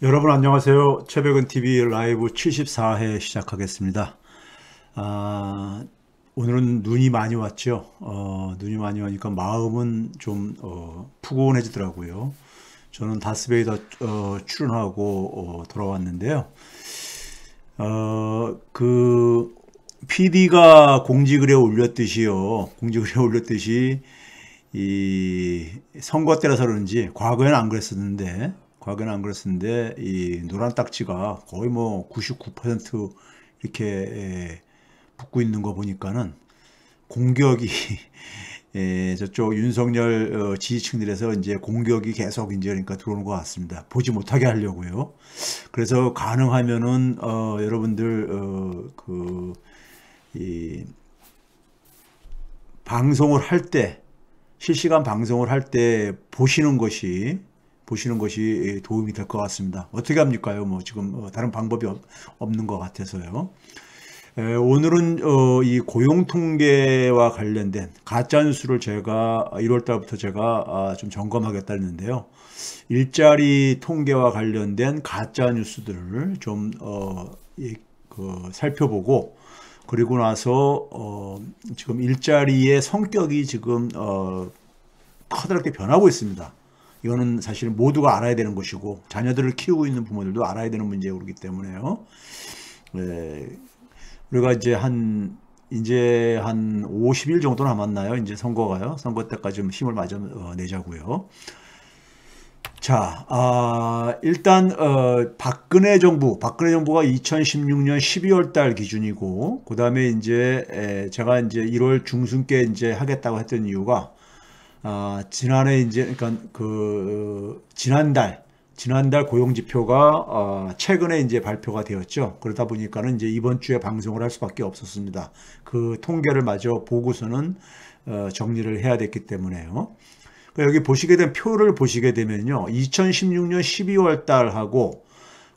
여러분 안녕하세요. 최백은 TV 라이브 74회 시작하겠습니다. 아, 오늘은 눈이 많이 왔죠. 눈이 많이 오니까 마음은 좀 푸근해지더라고요. 저는 다스베이더 출연하고 돌아왔는데요. 그 PD가 공지글에 올렸듯이요. 공지글에 올렸듯이 이 선거 때라서 그런지 과거에는 안 그랬었는데 이 노란 딱지가 거의 뭐 99% 이렇게 붙고 있는 거 보니까는 공격이 저쪽 윤석열 지지층들에서 이제 공격이 계속 이제 그러니까 들어오는 것 같습니다. 보지 못하게 하려고요. 그래서 가능하면은 여러분들 이 방송을 할 때, 실시간 방송을 할 때 보시는 것이 도움이 될 것 같습니다. 어떻게 합니까요? 뭐 지금 다른 방법이 없는 것 같아서요. 오늘은 이 고용 통계와 관련된 가짜 뉴스를 제가 1월 달부터 제가 좀 점검하겠다 했는데요. 일자리 통계와 관련된 가짜 뉴스들을 좀 살펴보고, 그리고 나서 지금 일자리의 성격이 지금 커다랗게 변하고 있습니다. 이거는 사실 모두가 알아야 되는 것이고, 자녀들을 키우고 있는 부모들도 알아야 되는 문제이기 때문에요. 우리가 이제 한 50일 정도 남았나요? 이제 선거가요. 선거 때까지 좀 힘을 마저 내자고요. 자, 일단 박근혜 정부가 2016년 12월 달 기준이고, 그 다음에 이제 제가 이제 1월 중순께 이제 하겠다고 했던 이유가, 지난해 이제 그러니까 지난달 고용 지표가 최근에 이제 발표가 되었죠. 그러다 보니까는 이제 이번 주에 방송을 할 수밖에 없었습니다. 그 통계를 마저 보고서는 정리를 해야 됐기 때문에요. 여기 표를 보시게 되면요. 2016년 12월 달하고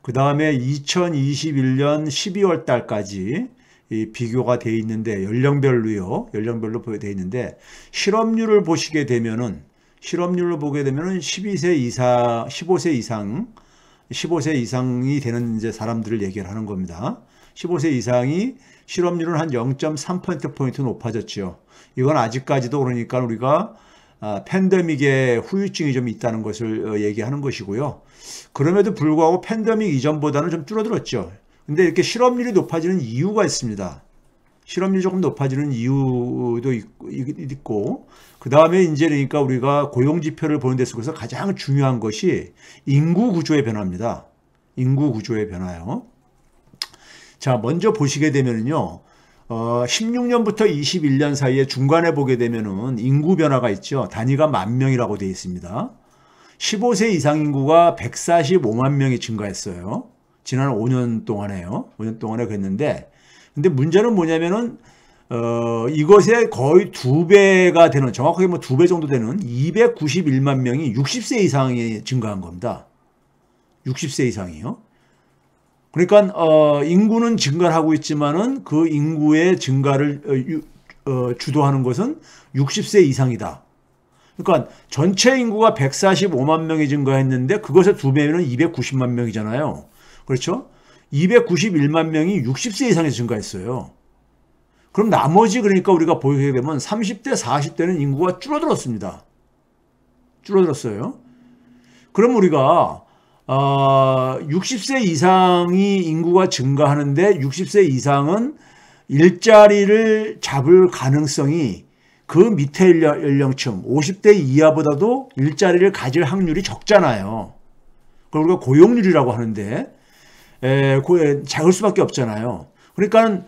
그 다음에 2021년 12월 달까지 이 비교가 돼 있는데, 연령별로 돼 있는데, 실업률을 보게 되면은 12세 이상, 15세 이상이 되는 이제 사람들을 얘기를 하는 겁니다. 15세 이상이 실업률은 한 0.3%포인트 높아졌죠. 이건 아직까지도 그러니까 우리가 팬데믹의 후유증이 좀 있다는 것을 얘기하는 것이고요. 그럼에도 불구하고 팬데믹 이전보다는 좀 줄어들었죠. 근데 이렇게 실업률이 높아지는 이유가 있습니다. 실업률이 조금 높아지는 이유도 있고, 그 다음에 이제 그러니까 우리가 고용지표를 보는 데 있어서 가장 중요한 것이 인구 구조의 변화입니다. 인구 구조의 변화요. 자, 먼저 보시게 되면은요, 16년부터 21년 사이에 중간에 보게 되면은 인구 변화가 있죠. 단위가 만 명이라고 되어 있습니다. 15세 이상 인구가 145만 명이 증가했어요. 지난 5년 동안에요. 5년 동안에 그랬는데, 근데 문제는 뭐냐면은, 이것의 거의 두 배가 되는, 정확하게 뭐 두 배 정도 되는 291만 명이 60세 이상이 증가한 겁니다. 60세 이상이요. 그러니까, 인구는 증가를 하고 있지만은 그 인구의 증가를 주도하는 것은 60세 이상이다. 그러니까 전체 인구가 145만 명이 증가했는데 그것의 두 배면 290만 명이잖아요. 그렇죠? 291만 명이 60세 이상에서 증가했어요. 그럼 나머지 그러니까 우리가 보게 되면 30대, 40대는 인구가 줄어들었습니다. 줄어들었어요. 그럼 우리가 60세 이상이 인구가 증가하는데 60세 이상은 일자리를 잡을 가능성이 그 밑에 연령층 50대 이하보다도 일자리를 가질 확률이 적잖아요. 그걸 우리가 고용률이라고 하는데 작을 수밖에 없잖아요. 그러니까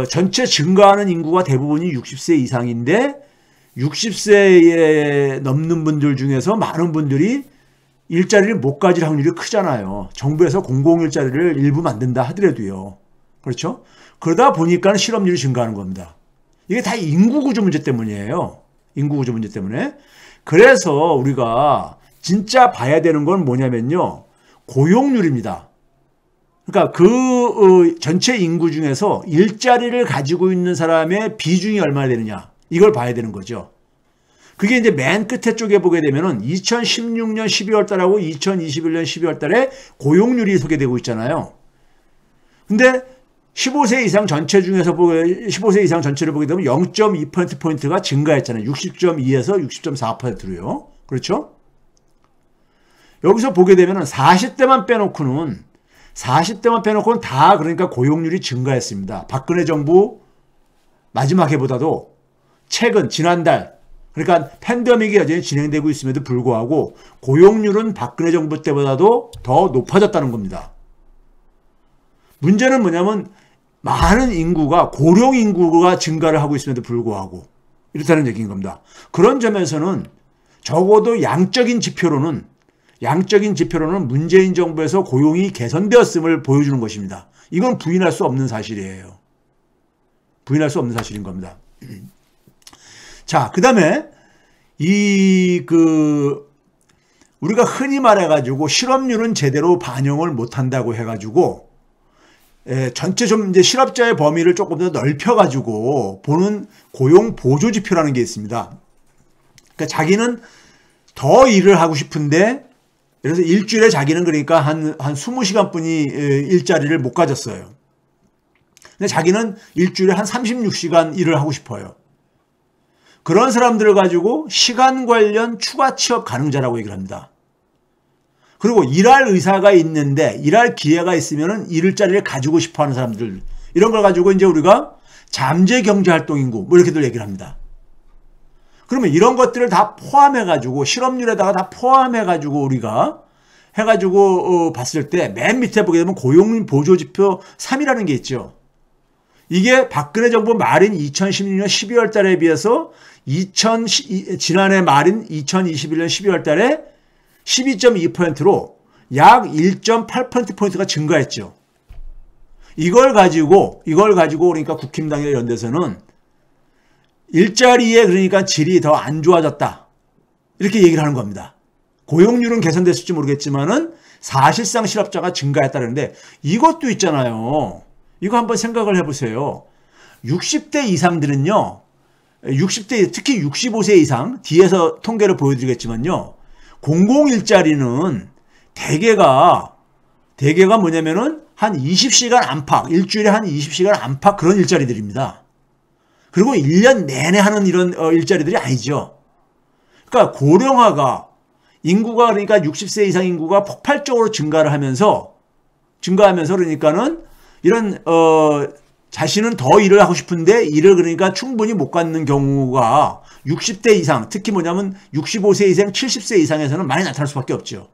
전체 증가하는 인구가 대부분이 60세 이상인데 60세에 넘는 분들 중에서 많은 분들이 일자리를 못 가질 확률이 크잖아요. 정부에서 공공일자리를 일부 만든다 하더라도요. 그렇죠? 그러다 보니까 실업률이 증가하는 겁니다. 이게 다 인구구조 문제 때문이에요. 인구구조 문제 때문에. 그래서 우리가 진짜 봐야 되는 건 뭐냐면요. 고용률입니다. 그러니까 전체 인구 중에서 일자리를 가지고 있는 사람의 비중이 얼마나 되느냐. 이걸 봐야 되는 거죠. 그게 이제 맨 끝에 쪽에 보게 되면은 2016년 12월 달하고 2021년 12월 달에 고용률이 소개되고 있잖아요. 근데 15세 이상 전체 중에서 15세 이상 전체를 보게 되면 0.2%포인트가 증가했잖아요. 60.2에서 60.4%로요. 그렇죠? 여기서 보게 되면은 40대만 빼놓고는 다 그러니까 고용률이 증가했습니다. 박근혜 정부 마지막 해보다도 최근 지난달 그러니까 팬데믹이 여전히 진행되고 있음에도 불구하고 고용률은 박근혜 정부 때보다도 더 높아졌다는 겁니다. 문제는 뭐냐면 많은 인구가 고령 인구가 증가를 하고 있음에도 불구하고 이렇다는 얘기인 겁니다. 그런 점에서는 적어도 양적인 지표로는 문재인 정부에서 고용이 개선되었음을 보여주는 것입니다. 이건 부인할 수 없는 사실이에요. 부인할 수 없는 사실인 겁니다. 자, 그 다음에 우리가 흔히 말해가지고 실업률은 제대로 반영을 못한다고 해가지고 전체 좀 이제 실업자의 범위를 조금 더 넓혀가지고 보는 고용 보조 지표라는 게 있습니다. 그러니까 자기는 더 일을 하고 싶은데, 그래서 일주일에 자기는 그러니까 한 20시간뿐이 일자리를 못 가졌어요. 근데 자기는 일주일에 한 36시간 일을 하고 싶어요. 그런 사람들을 가지고 시간 관련 추가 취업 가능자라고 얘기를 합니다. 그리고 일할 의사가 있는데 일할 기회가 있으면은 일자리를 가지고 싶어 하는 사람들, 이런 걸 가지고 이제 우리가 잠재 경제 활동 인구 뭐 이렇게들 얘기를 합니다. 그러면 이런 것들을 다 포함해 가지고 실업률에다가 다 포함해 가지고 우리가 해 가지고 봤을 때 맨 밑에 보게 되면 고용 보조 지표 3이라는 게 있죠. 이게 박근혜 정부 말인 2016년 12월 달에 비해서 지난해 말인 2021년 12월 달에 12.2%로 약 1.8%포인트가 증가했죠. 이걸 가지고 그러니까 국힘당이나 이런 데서는 일자리에 그러니까 질이 더 안 좋아졌다, 이렇게 얘기를 하는 겁니다. 고용률은 개선됐을지 모르겠지만은 사실상 실업자가 증가했다는데 이것도 있잖아요. 이거 한번 생각을 해보세요. 60대 이상들은요, 60대 특히 65세 이상, 뒤에서 통계를 보여드리겠지만요, 공공일자리는 대개가 뭐냐면은 한 20시간 안팎, 일주일에 한 20시간 안팎 그런 일자리들입니다. 그리고 1년 내내 하는 이런 일자리들이 아니죠. 그러니까 고령화가, 인구가 그러니까 60세 이상 인구가 폭발적으로 증가를 하면서 그러니까는 이런 자신은 더 일을 하고 싶은데 일을 그러니까 충분히 못 갖는 경우가 60대 이상, 특히 뭐냐면 65세 이상, 70세 이상에서는 많이 나타날 수밖에 없죠.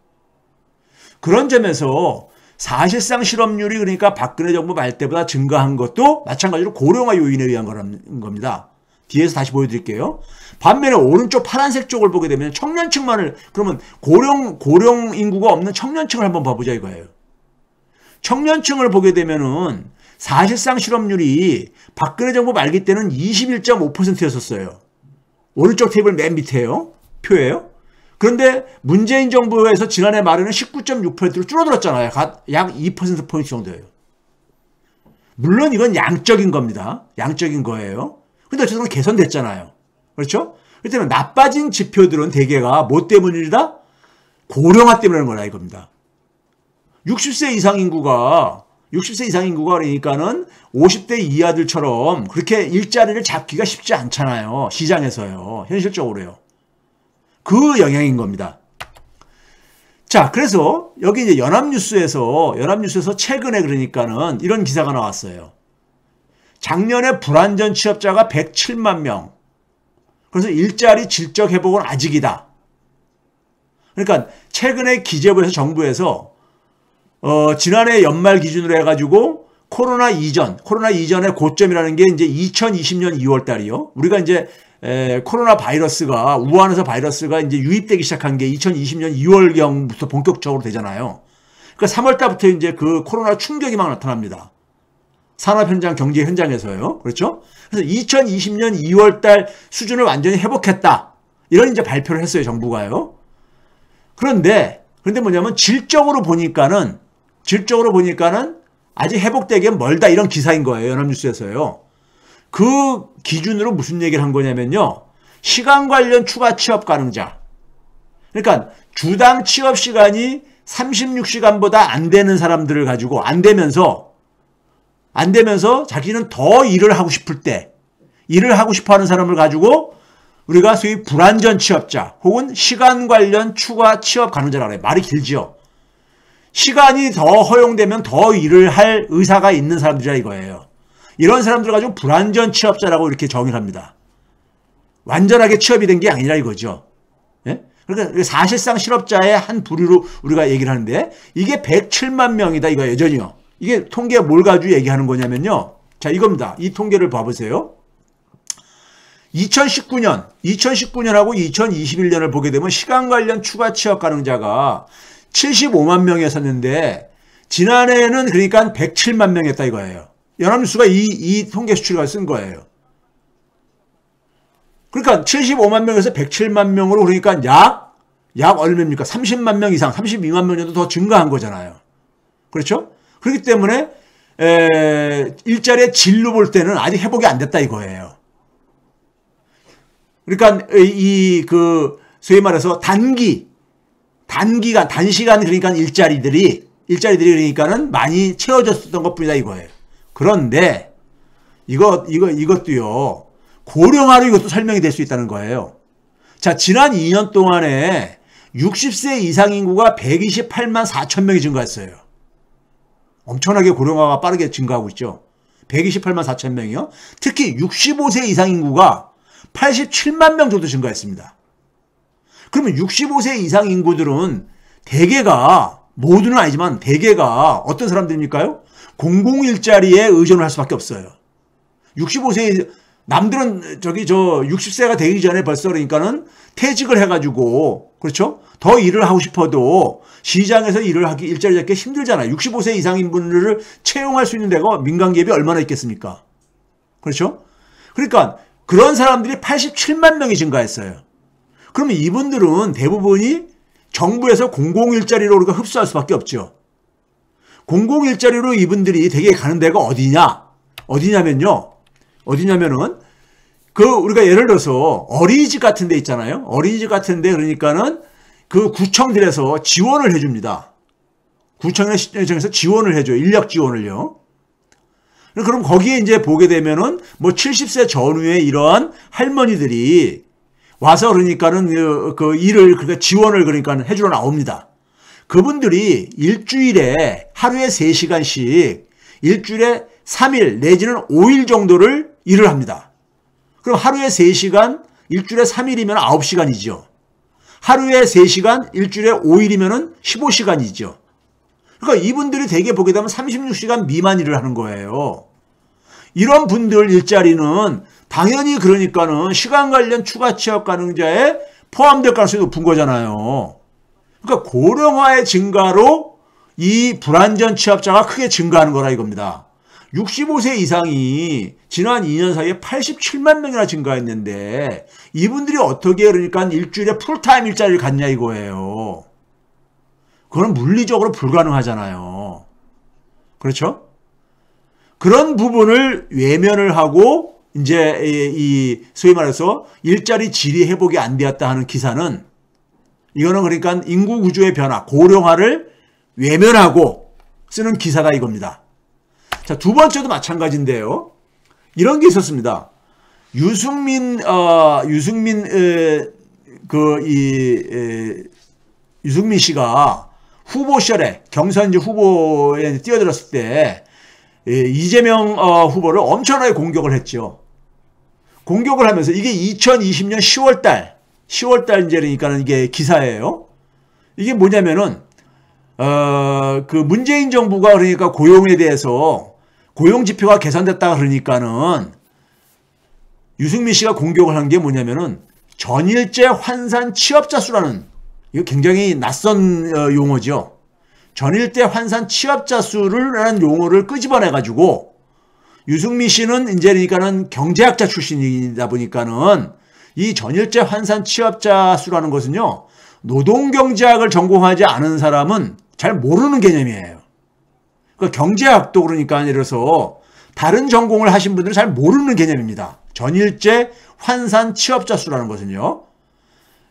그런 점에서 사실상 실업률이 그러니까 박근혜 정부 말 때보다 증가한 것도 마찬가지로 고령화 요인에 의한 거라는 겁니다. 뒤에서 다시 보여드릴게요. 반면에 오른쪽 파란색 쪽을 보게 되면 청년층만을, 그러면 고령 인구가 없는 청년층을 한번 봐보자 이거예요. 청년층을 보게 되면은 사실상 실업률이 박근혜 정부 말기 때는 21.5%였었어요. 오른쪽 테이블 맨 밑에요. 표예요. 그런데 문재인 정부에서 지난해 말에는 19.6%로 줄어들었잖아요. 약 2%포인트 정도예요. 물론 이건 양적인 겁니다. 양적인 거예요. 근데 어쨌든 개선됐잖아요. 그렇죠? 그렇다면 나빠진 지표들은 대개가 뭐 때문이다? 고령화 때문이라는 거라 이겁니다. 60세 이상 인구가 그러니까는 50대 이하들처럼 그렇게 일자리를 잡기가 쉽지 않잖아요. 시장에서요. 현실적으로요. 그 영향인 겁니다. 자, 그래서 여기 이제 연합뉴스에서 최근에 그러니까는 이런 기사가 나왔어요. 작년에 불안전 취업자가 107만 명. 그래서 일자리 질적 회복은 아직이다. 그러니까 최근에 기재부에서 정부에서 지난해 연말 기준으로 해가지고 코로나 이전의 고점이라는 게 이제 2020년 2월 달이요. 우리가 이제 코로나 바이러스가, 우한에서 바이러스가 이제 유입되기 시작한 게 2020년 2월경부터 본격적으로 되잖아요. 그러니까 3월 달부터 이제 그 코로나 충격이 막 나타납니다. 산업 현장, 경제 현장에서요. 그렇죠? 그래서 2020년 2월 달 수준을 완전히 회복했다, 이런 이제 발표를 했어요, 정부가요. 그런데 뭐냐면 질적으로 보니까는 아직 회복되기엔 멀다, 이런 기사인 거예요. 연합뉴스에서요. 그 기준으로 무슨 얘기를 한 거냐면요. 시간 관련 추가 취업 가능자. 그러니까 주당 취업 시간이 36시간보다 안 되는 사람들을 가지고 안 되면서 자기는 더 일을 하고 싶을 때 일을 하고 싶어 하는 사람을 가지고 우리가 소위 불완전 취업자 혹은 시간 관련 추가 취업 가능자라고 해요. 말이 길지요. 시간이 더 허용되면 더 일을 할 의사가 있는 사람들이라 이거예요. 이런 사람들 가지고 불완전 취업자라고 이렇게 정의를 합니다. 완전하게 취업이 된 게 아니라 이거죠. 예? 그러니까 사실상 실업자의 한 부류로 우리가 얘기를 하는데 이게 107만 명이다 이거 여전히요. 이게 통계가 뭘 가지고 얘기하는 거냐면요. 자 이겁니다. 이 통계를 봐보세요. 2019년하고 2021년을 보게 되면 시간 관련 추가 취업 가능자가 75만 명이었었는데 지난해에는 그러니까 107만 명이었다 이거예요. 연합뉴스가 이 통계 수치를 쓴 거예요. 그러니까 75만 명에서 107만 명으로 그러니까 약 얼마입니까? 30만 명 이상, 32만 명 정도 더 증가한 거잖아요. 그렇죠? 그렇기 때문에 일자리의 질로 볼 때는 아직 회복이 안 됐다 이거예요. 그러니까 소위 말해서 단시간 그러니까 일자리들이 그러니까는 많이 채워졌던 것뿐이다 이거예요. 그런데 이것도요. 고령화로 이것도 설명이 될 수 있다는 거예요. 자, 지난 2년 동안에 60세 이상 인구가 128만 4천 명이 증가했어요. 엄청나게 고령화가 빠르게 증가하고 있죠. 128만 4천 명이요. 특히 65세 이상 인구가 87만 명 정도 증가했습니다. 그러면 65세 이상 인구들은 대개가 모두는 아니지만 대개가 어떤 사람들입니까요? 공공일자리에 의존을 할 수밖에 없어요. 65세 남들은 60세가 되기 전에 벌써 그러니까는 퇴직을 해가지고 그렇죠? 더 일을 하고 싶어도 시장에서 일자리 잡기 힘들잖아요. 65세 이상인 분들을 채용할 수 있는 데가 민간기업이 얼마나 있겠습니까? 그렇죠? 그러니까 그런 사람들이 87만 명이 증가했어요. 그러면 이분들은 대부분이 정부에서 공공일자리로 우리가 흡수할 수밖에 없죠. 공공일자리로 이분들이 되게 가는 데가 어디냐면은 우리가 예를 들어서 어린이집 같은 데 있잖아요. 어린이집 같은 데 그러니까는 그 구청들에서 지원을 해줍니다. 구청에서 지원을 해줘요. 인력 지원을요. 그럼 거기에 이제 보게 되면은 뭐 70세 전후의 이러한 할머니들이 와서 그러니까는 그러니까 지원을 그러니까 해주러 나옵니다. 그분들이 일주일에 하루에 3시간씩 일주일에 3일 내지는 5일 정도를 일을 합니다. 그럼 하루에 3시간, 일주일에 3일이면 9시간이죠. 하루에 3시간, 일주일에 5일이면 15시간이죠. 그러니까 이분들이 대개 보게 되면 36시간 미만 일을 하는 거예요. 이런 분들 일자리는 당연히 그러니까는 시간 관련 추가 취업 가능자에 포함될 가능성이 높은 거잖아요. 그러니까 고령화의 증가로 이 불완전 취업자가 크게 증가하는 거라 이겁니다. 65세 이상이 지난 2년 사이에 87만 명이나 증가했는데 이분들이 어떻게 그러니까 일주일에 풀타임 일자리를 갖냐 이거예요. 그건 물리적으로 불가능하잖아요. 그렇죠? 그런 부분을 외면을 하고 이제 이 소위 말해서 일자리 질이 회복이 안 되었다 하는 기사는 이거는 그러니까 인구 구조의 변화, 고령화를 외면하고 쓰는 기사다 이겁니다. 자, 두 번째도 마찬가지인데요. 이런 게 있었습니다. 유승민 씨가 후보 시절에 경선 후보에 뛰어들었을 때 이재명 후보를 엄청나게 공격을 했죠. 공격을 하면서 이게 2020년 10월달 이제 그러니까는 이게 기사예요. 이게 뭐냐면은 그 문재인 정부가 그러니까 고용에 대해서 고용 지표가 개선됐다 그러니까는 유승민 씨가 공격을 한 게 뭐냐면은 전일제 환산 취업자 수라는 이거 굉장히 낯선 용어죠. 전일제 환산 취업자 수라는 용어를 끄집어내 가지고 유승민 씨는 이제 그러니까는 경제학자 출신이다 보니까는 이 전일제 환산 취업자 수라는 것은요. 노동경제학을 전공하지 않은 사람은 잘 모르는 개념이에요. 그러니까 경제학도 그러니까 예를 들어서 다른 전공을 하신 분들은 잘 모르는 개념입니다. 전일제 환산 취업자 수라는 것은요.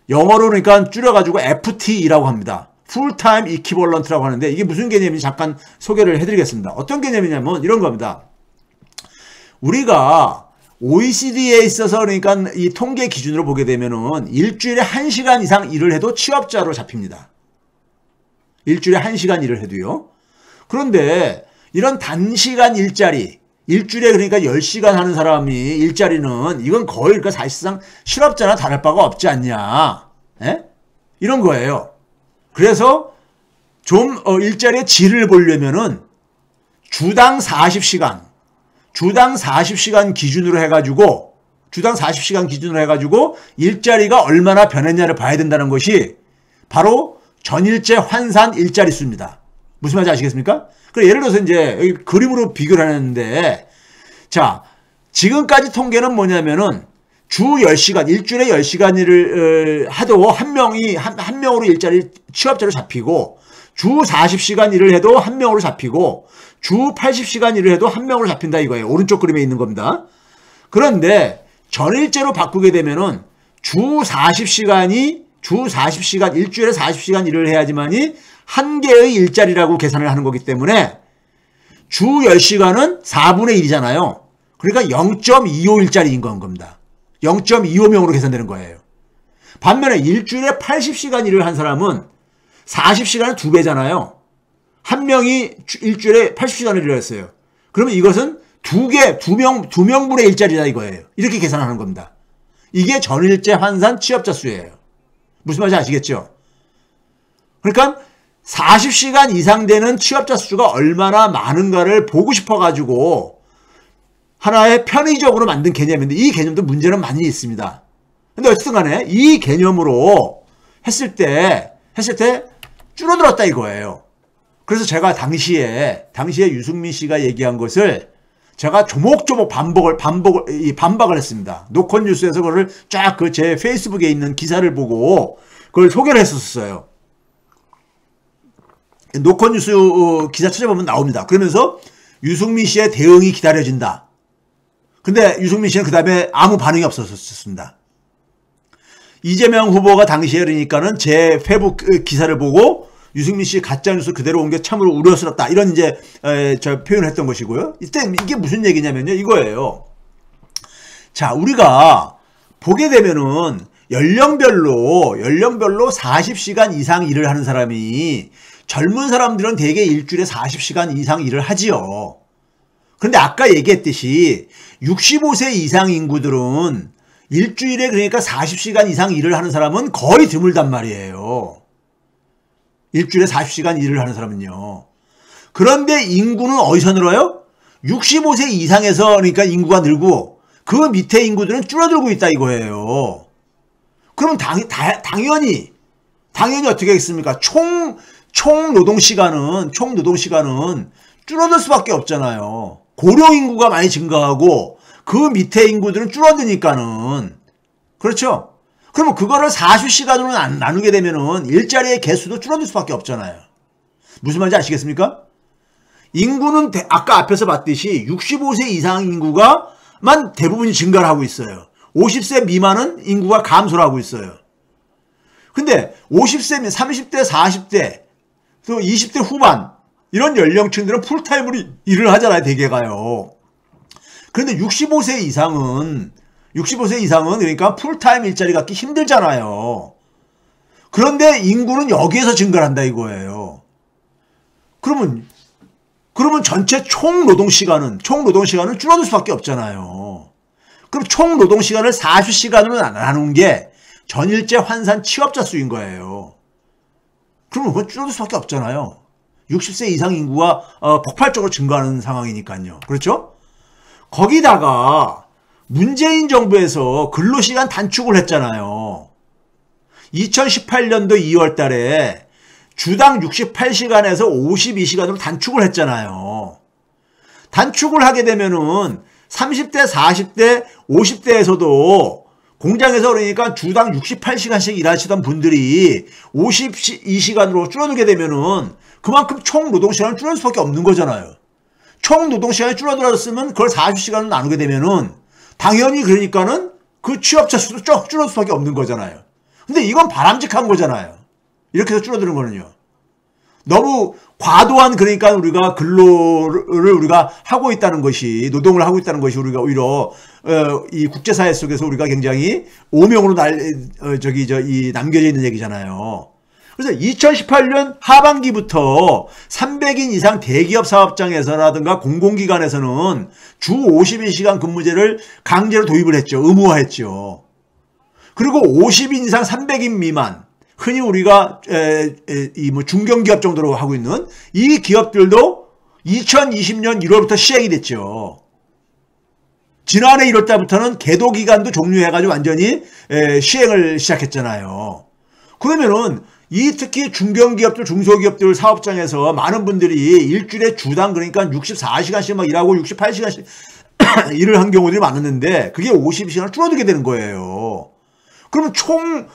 영어로 그러니까 줄여가지고 FTE라고 합니다. Full-Time Equivalent라고 하는데 이게 무슨 개념인지 잠깐 소개를 해드리겠습니다. 어떤 개념이냐면 이런 겁니다. 우리가 OECD에 있어서 그러니까 이 통계 기준으로 보게 되면은 일주일에 1시간 이상 일을 해도 취업자로 잡힙니다. 일주일에 1시간 일을 해도요. 그런데 이런 단시간 일자리, 일주일에 그러니까 10시간 하는 사람이 일자리는 이건 거의 그러니까 사실상 실업자나 다를 바가 없지 않냐. 에? 이런 거예요. 그래서 좀 일자리의 질을 보려면은 주당 40시간 기준으로 해가지고 일자리가 얼마나 변했냐를 봐야 된다는 것이 바로 전일제 환산 일자리 수입니다. 무슨 말인지 아시겠습니까? 예를 들어서 이제 여기 그림으로 비교를 하는데, 자, 지금까지 통계는 뭐냐면은 주 10시간, 일주일에 10시간 일을 해도 한 명으로 일자리 취업자로 잡히고, 주 40시간 일을 해도 한 명으로 잡히고, 주 80시간 일을 해도 한 명으로 잡힌다 이거예요. 오른쪽 그림에 있는 겁니다. 그런데 전일제로 바꾸게 되면은 주 40시간, 일주일에 40시간 일을 해야지만이 한 개의 일자리라고 계산을 하는 거기 때문에 주 10시간은 4분의 1이잖아요. 그러니까 0.25 일자리인 겁니다. 0.25명으로 계산되는 거예요. 반면에 일주일에 80시간 일을 한 사람은 40시간은 2배잖아요. 한 명이 일주일에 80시간을 일을 했어요. 그러면 이것은 두 명분의 일자리다 이거예요. 이렇게 계산하는 겁니다. 이게 전일제 환산 취업자 수예요. 무슨 말인지 아시겠죠? 그러니까 40시간 이상 되는 취업자 수가 얼마나 많은가를 보고 싶어가지고 하나의 편의적으로 만든 개념인데 이 개념도 문제는 많이 있습니다. 근데 어쨌든 간에 이 개념으로 했을 때 줄어들었다 이거예요. 그래서 제가 당시에 유승민 씨가 얘기한 것을 제가 조목조목 반박을 했습니다. 노컷뉴스에서 그걸 쫙 제 페이스북에 있는 기사를 보고 그걸 소개를 했었어요. 노컷뉴스 기사 찾아보면 나옵니다. 그러면서 유승민 씨의 대응이 기다려진다. 근데 유승민 씨는 그 다음에 아무 반응이 없었습니다. 이재명 후보가 당시에 그러니까는 제 페북 기사를 보고 유승민 씨 가짜뉴스 그대로 온 게 참으로 우려스럽다. 이런 이제 저 표현을 했던 것이고요. 이때 이게 무슨 얘기냐면요. 이거예요. 자, 우리가 보게 되면은 연령별로 40시간 이상 일을 하는 사람이 젊은 사람들은 대개 일주일에 40시간 이상 일을 하지요. 그런데 아까 얘기했듯이 65세 이상 인구들은 일주일에 그러니까 40시간 이상 일을 하는 사람은 거의 드물단 말이에요. 일주일에 40시간 일을 하는 사람은요. 그런데 인구는 어디서 늘어요? 65세 이상에서 그러니까 인구가 늘고 그 밑에 인구들은 줄어들고 있다 이거예요. 그럼 당연히 어떻게 하겠습니까? 총 노동시간은 줄어들 수밖에 없잖아요. 고령 인구가 많이 증가하고 그 밑에 인구들은 줄어드니까는. 그렇죠? 그러면 그거를 40시간으로 나누게 되면은 일자리의 개수도 줄어들 수밖에 없잖아요. 무슨 말인지 아시겠습니까? 인구는 아까 앞에서 봤듯이 65세 이상 인구가만 대부분이 증가를 하고 있어요. 50세 미만은 인구가 감소를 하고 있어요. 근데 50세, 30대, 40대, 또 20대 후반 이런 연령층들은 풀타임으로 일을 하잖아요. 대개가요. 그런데 65세 이상은 그러니까 풀타임 일자리 갖기 힘들잖아요. 그런데 인구는 여기에서 증가를 한다 이거예요. 그러면 전체 총 노동시간은 줄어들 수밖에 없잖아요. 그럼 총 노동시간을 40시간으로 나눈 게 전일제 환산 취업자 수인 거예요. 그러면 그건 줄어들 수밖에 없잖아요. 60세 이상 인구가 폭발적으로 증가하는 상황이니까요. 그렇죠? 거기다가 문재인 정부에서 근로시간 단축을 했잖아요. 2018년도 2월 달에 주당 68시간에서 52시간으로 단축을 했잖아요. 단축을 하게 되면은 30대, 40대, 50대에서도 공장에서 그러니까 주당 68시간씩 일하시던 분들이 52시간으로 줄어들게 되면은 그만큼 총 노동시간을 줄여줄 수밖에 없는 거잖아요. 총 노동시간이 줄어들었으면 그걸 40시간을 나누게 되면은 당연히 그러니까는 그 취업자 수도 쭉 줄어들 수밖에 없는 거잖아요. 근데 이건 바람직한 거잖아요. 이렇게 해서 줄어드는 거는요. 너무 과도한 그러니까 우리가 근로를 우리가 하고 있다는 것이 노동을 하고 있다는 것이 우리가 오히려 이 국제사회 속에서 우리가 굉장히 오명으로 남겨져 있는 얘기잖아요. 그래서 2018년 하반기부터 300인 이상 대기업 사업장에서라든가 공공기관에서는 주 52시간 근무제를 강제로 도입을 했죠. 의무화했죠. 그리고 50인 이상 300인 미만, 흔히 우리가 뭐 중견기업 정도로 하고 있는 이 기업들도 2020년 1월부터 시행이 됐죠. 지난해 1월 달부터는 계도 기간도 종료해가지고 완전히 시행을 시작했잖아요. 그러면은 이 특히 중견기업들, 중소기업들 사업장에서 많은 분들이 일주일에 주당 그러니까 64시간씩 막 일하고 68시간씩 일을 한 경우들이 많았는데 그게 52시간을 줄어들게 되는 거예요. 그러면 총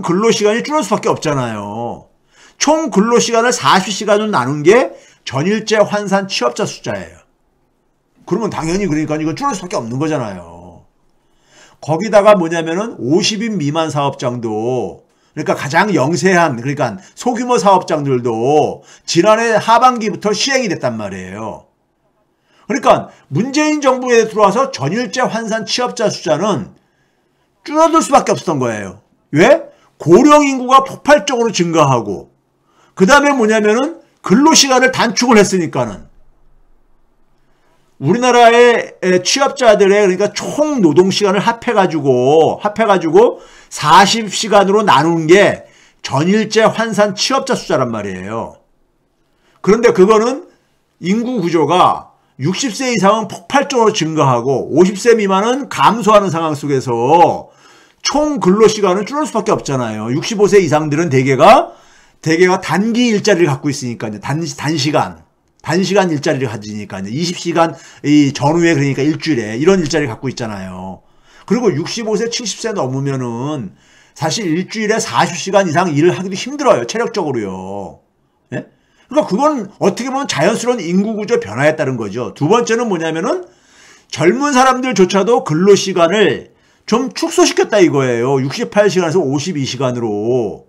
근로시간이 줄어들 수밖에 없잖아요. 총 근로시간을 40시간으로 나눈 게 전일제 환산 취업자 숫자예요. 그러면 당연히 그러니까 이건 줄어들 수밖에 없는 거잖아요. 거기다가 뭐냐면은 50인 미만 사업장도 그러니까 가장 영세한 그러니까 소규모 사업장들도 지난해 하반기부터 시행이 됐단 말이에요. 그러니까 문재인 정부에 들어와서 전일제 환산 취업자 숫자는 줄어들 수밖에 없었던 거예요. 왜? 고령 인구가 폭발적으로 증가하고 그 다음에 뭐냐면은 근로시간을 단축을 했으니까는 우리나라의 취업자들의 그러니까 총 노동시간을 합해가지고 40시간으로 나눈 게 전일제 환산 취업자 숫자란 말이에요. 그런데 그거는 인구 구조가 60세 이상은 폭발적으로 증가하고 50세 미만은 감소하는 상황 속에서 총 근로시간은 줄을 수밖에 없잖아요. 65세 이상들은 대개가 단기 일자리를 갖고 있으니까요. 단시간 일자리를 가지니까요. 20시간 이 전후에 그러니까 일주일에 이런 일자리를 갖고 있잖아요. 그리고 65세, 70세 넘으면은 사실 일주일에 40시간 이상 일을 하기도 힘들어요. 체력적으로요. 예? 그러니까 그건 어떻게 보면 자연스러운 인구구조 변화에 따른 거죠. 두 번째는 뭐냐면은 젊은 사람들조차도 근로시간을 좀 축소시켰다 이거예요. 68시간에서 52시간으로.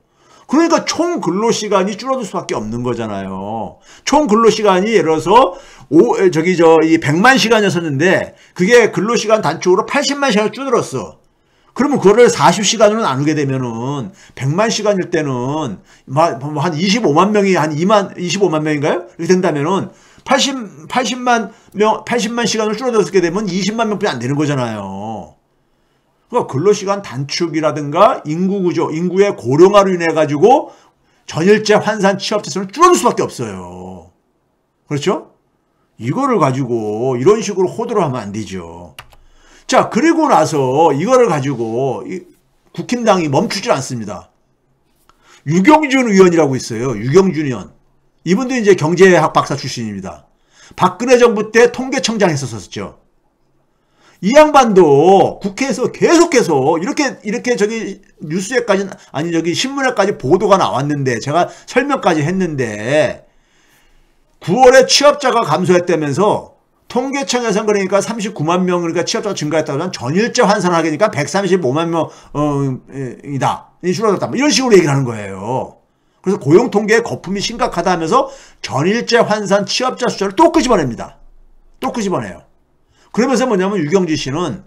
그러니까 총 근로시간이 줄어들 수밖에 없는 거잖아요. 총 근로시간이 예를 들어서 이 100만 시간이었었는데 그게 근로시간 단축으로 80만 시간을 줄어들었어. 그러면 그거를 40시간으로 나누게 되면은 100만 시간일 때는 한 25만 명이 한 25만 명인가요? 이렇게 된다면은 80만 시간을 줄어들게 되면 20만 명뿐이 안 되는 거잖아요. 그러니까 근로시간 단축이라든가 인구구조, 인구의 고령화로 인해 가지고 전일제 환산 취업자 수는 줄어들 수밖에 없어요. 그렇죠? 이거를 가지고 이런 식으로 호도를 하면 안 되죠. 자, 그리고 나서 이거를 가지고 국힘당이 멈추질 않습니다. 유경준 의원이라고 있어요. 유경준 의원. 이분도 이제 경제학 박사 출신입니다. 박근혜 정부 때 통계청장 했었었죠. 이 양반도 국회에서 계속해서 이렇게 뉴스에까지 아니 신문에까지 보도가 나왔는데 제가 설명까지 했는데 9월에 취업자가 감소했다면서 통계청에서는 그러니까 39만 명 그러니까 취업자가 증가했다고 하면 전일제 환산하니까 135만 명이다. 줄어들었다. 이런 식으로 얘기를 하는 거예요. 그래서 고용통계의 거품이 심각하다 하면서 전일제 환산 취업자 숫자를 또 끄집어냅니다. 또 끄집어내요. 그러면서 뭐냐면 유경지 씨는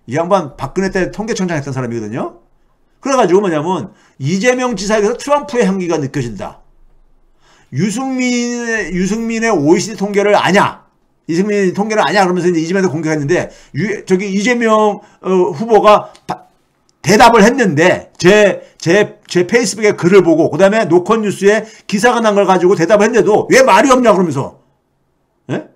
이 양반 박근혜 때 통계청장 했던 사람이거든요. 그래가지고 뭐냐면 이재명 지사에게서 트럼프의 향기가 느껴진다. 유승민의 OECD 통계를 아냐? 이승민 통계를 아냐? 그러면서 이제 이재명한테 공격했는데 이재명 후보가 대답을 했는데 제 페이스북에 글을 보고 그 다음에 노컷뉴스에 기사가 난 걸 가지고 대답을 했는데도 왜 말이 없냐 그러면서 예?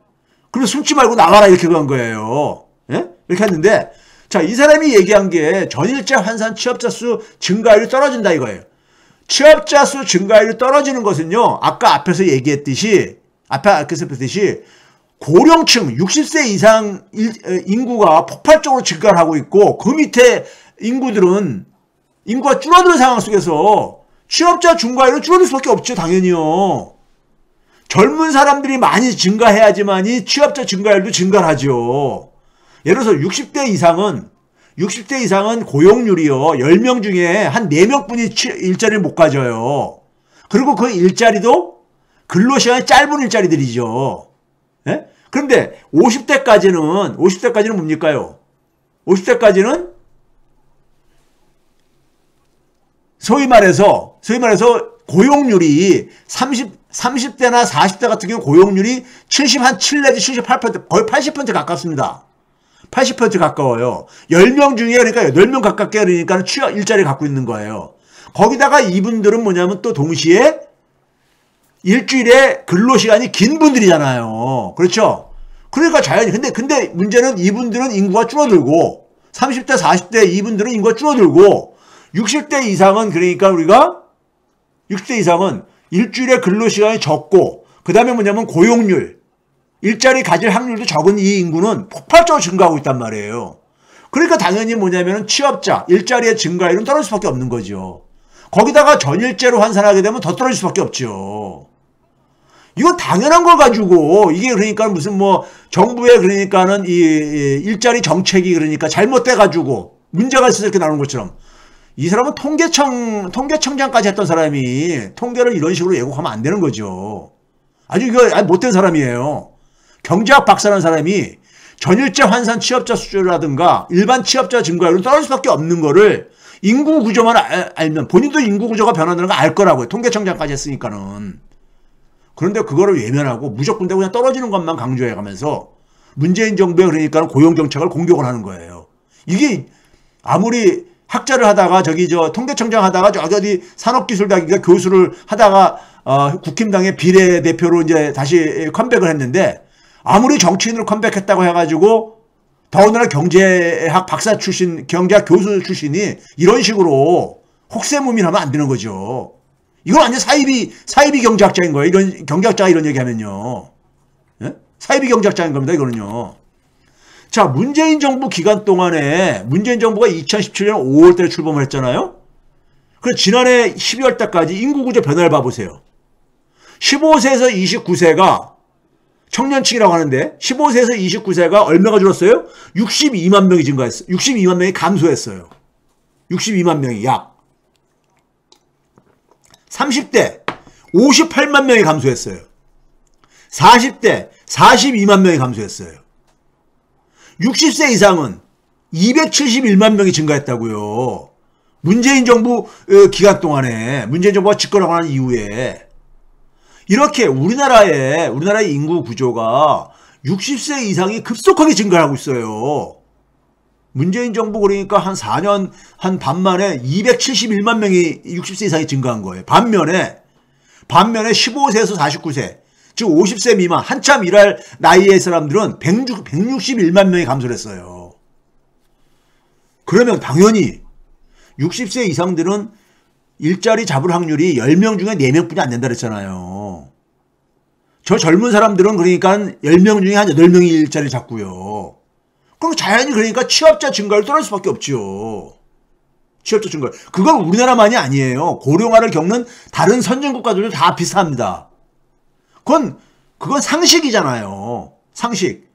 그럼 숨지 말고 나와라 이렇게 그런 거예요. 예? 이렇게 했는데 자, 이 사람이 얘기한 게 전일제 환산 취업자 수 증가율이 떨어진다 이거예요. 취업자 수 증가율이 떨어지는 것은요. 아까 앞에서 얘기했듯이 고령층 60세 이상 인구가 폭발적으로 증가를 하고 있고 그 밑에 인구가 줄어드는 상황 속에서 취업자 증가율은 줄어들 수밖에 없죠. 당연히요. 젊은 사람들이 많이 증가해야지만이 취업자 증가율도 증가를 하죠. 예를 들어서 60대 이상은 고용률이요. 10명 중에 한 4명뿐이 일자리를 못 가져요. 그리고 그 일자리도 근로시간이 짧은 일자리들이죠. 예? 그런데 50대까지는 뭡니까요? 50대까지는 소위 말해서 고용률이 30대나 40대 같은 경우 고용률이 77 내지 78%, 거의 80% 가깝습니다. 80% 가까워요. 10명 중에 그러니까 8명 가깝게 그러니까 일자리 갖고 있는 거예요. 거기다가 이분들은 뭐냐면 또 동시에 일주일에 근로시간이 긴 분들이잖아요. 그렇죠? 그러니까 자연히. 근데 문제는 이분들은 인구가 줄어들고 30대, 40대 이분들은 인구가 줄어들고 60대 이상은 그러니까 우리가 60대 이상은 일주일에 근로시간이 적고 그 다음에 뭐냐면 고용률, 일자리 가질 확률도 적은 이 인구는 폭발적으로 증가하고 있단 말이에요. 그러니까 당연히 뭐냐면 취업자, 일자리의 증가율은 떨어질 수밖에 없는 거죠. 거기다가 전일제로 환산하게 되면 더 떨어질 수밖에 없죠. 이건 당연한 걸 가지고 이게 그러니까 무슨 뭐 정부의 그러니까는 이 일자리 정책이 그러니까 잘못돼 가지고 문제가 있어서 이렇게 나오는 것처럼 이 사람은 통계청장까지 했던 사람이 통계를 이런 식으로 왜곡하면 안 되는 거죠. 아주 이거 못된 사람이에요. 경제학 박사라는 사람이 전일제 환산 취업자 수준이라든가 일반 취업자 증가율은 떨어질 수밖에 없는 거를 인구 구조만 알면 본인도 인구 구조가 변한다는 거 알 거라고요. 통계청장까지 했으니까는. 그런데 그거를 외면하고 무조건 그냥 떨어지는 것만 강조해 가면서 문재인 정부의 그러니까 고용정책을 공격을 하는 거예요. 이게 아무리 학자를 하다가 통계청장 하다가 어디 산업기술대학인가 교수를 하다가 국힘당의 비례대표로 이제 다시 컴백을 했는데 아무리 정치인으로 컴백했다고 해가지고 더군다나 경제학 박사 출신, 경제학 교수 출신이 이런 식으로 혹세무민하면 안 되는 거죠. 이건 완전 사이비 경제학자인 거예요. 이런 경제학자가 이런 얘기하면요. 예? 사이비 경제학자인 겁니다. 이거는요. 자, 문재인 정부 기간 동안에 문재인 정부가 2017년 5월 달에 출범을 했잖아요. 그래서 지난해 12월 달까지 인구구조 변화를 봐보세요. 15세에서 29세가 청년층이라고 하는데 15세에서 29세가 얼마가 줄었어요? 62만 명이 증가했어요. 62만 명이 감소했어요. 62만 명이 약. 30대 58만 명이 감소했어요. 40대 42만 명이 감소했어요. 60세 이상은 271만 명이 증가했다고요. 문재인 정부 기간 동안에 문재인 정부가 집권하고 난 이후에 이렇게 우리나라의 인구 구조가 60세 이상이 급속하게 증가하고 있어요. 문재인 정부 그러니까 한 4년 한 반 만에 271만 명이 60세 이상이 증가한 거예요. 반면에 15세에서 49세 즉 50세 미만 한참 일할 나이의 사람들은 161만 명이 감소를 했어요. 그러면 당연히 60세 이상들은 일자리 잡을 확률이 10명 중에 4명뿐이 안 된다 그랬잖아요. 저 젊은 사람들은 그러니까 10명 중에 한 8명이 일자리를 잡고요. 그럼 자연히 그러니까 취업자 증가율 떨어질 수밖에 없죠. 취업자 증가율. 그건 우리나라만이 아니에요. 고령화를 겪는 다른 선진국가들도 다 비슷합니다. 그건 상식이잖아요. 상식.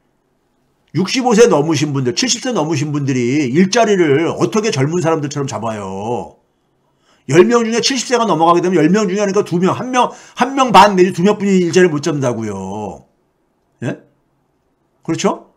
65세 넘으신 분들, 70세 넘으신 분들이 일자리를 어떻게 젊은 사람들처럼 잡아요. 10명 중에 70세가 넘어가게 되면 10명 중에 하니까 2명, 한 명 반 내지 2명뿐이 일자리를 못 잡는다고요. 예? 그렇죠?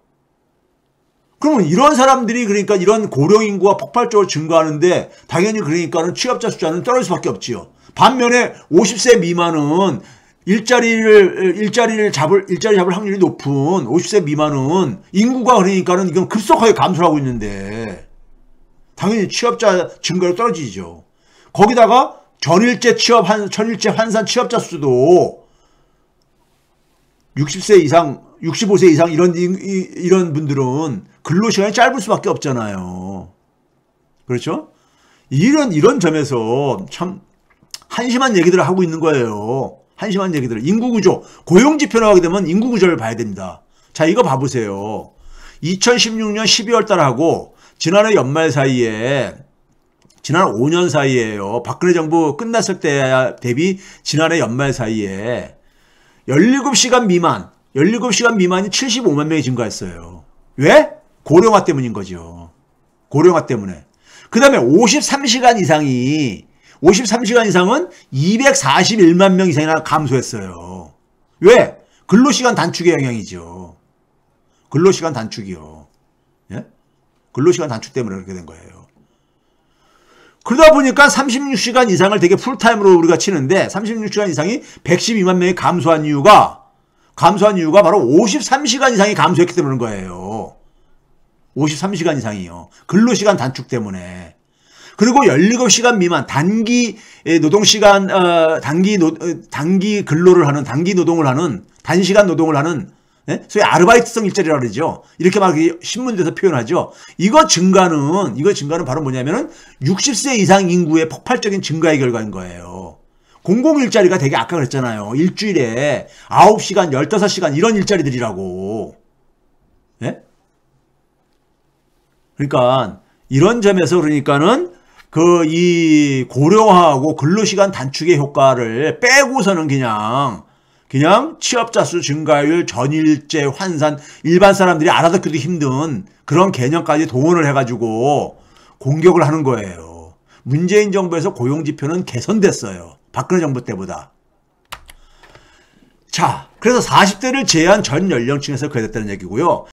그러면 이런 사람들이 그러니까 이런 고령 인구가 폭발적으로 증가하는데 당연히 그러니까는 취업자 숫자는 떨어질 수밖에 없지요. 반면에 50세 미만은 일자리 잡을 확률이 높은 50세 미만은 인구가 그러니까는 이건 급속하게 감소하고 있는데 당연히 취업자 증가율이 떨어지죠. 거기다가 전일제 환산 취업자 수도 60세 이상, 65세 이상 이런 분들은 근로시간이 짧을 수밖에 없잖아요. 그렇죠? 이런 점에서 참 한심한 얘기들을 하고 있는 거예요. 한심한 얘기들. 인구구조. 고용지표로 하게 되면 인구구조를 봐야 됩니다. 자, 이거 봐보세요. 2016년 12월 달하고 지난해 연말 사이에 지난 5년 사이에요. 박근혜 정부 끝났을 때 대비 지난해 연말 사이에 17시간 미만이 75만 명이 증가했어요. 왜? 고령화 때문인 거죠. 고령화 때문에. 그 다음에 53시간 이상은 241만 명 이상이나 감소했어요. 왜? 근로시간 단축의 영향이죠. 근로시간 단축이요. 예? 근로시간 단축 때문에 그렇게 된 거예요. 그러다 보니까 36시간 이상을 되게 풀타임으로 우리가 치는데 36시간 이상이 112만 명이 감소한 이유가 바로 53시간 이상이 감소했기 때문인 거예요. 53시간 이상이요. 근로시간 단축 때문에. 그리고 17시간 미만 단기 노동시간 단기 근로를 하는 단기 노동을 하는 단시간 노동을 하는 소위 아르바이트성 일자리라고 그러죠. 이렇게 막 신문에서 표현하죠. 이거 증가는 바로 뭐냐면은 60세 이상 인구의 폭발적인 증가의 결과인 거예요. 공공일자리가 되게 아까 그랬잖아요. 일주일에 9시간, 15시간 이런 일자리들이라고. 예? 그러니까 이런 점에서 그러니까는 이 고령화하고 근로시간 단축의 효과를 빼고서는 그냥 취업자 수 증가율, 전일제, 환산, 일반 사람들이 알아듣기도 힘든 그런 개념까지 동원을 해가지고 공격을 하는 거예요. 문재인 정부에서 고용지표는 개선됐어요. 박근혜 정부 때보다. 자, 그래서 40대를 제한 전 연령층에서 그랬다는 얘기고요.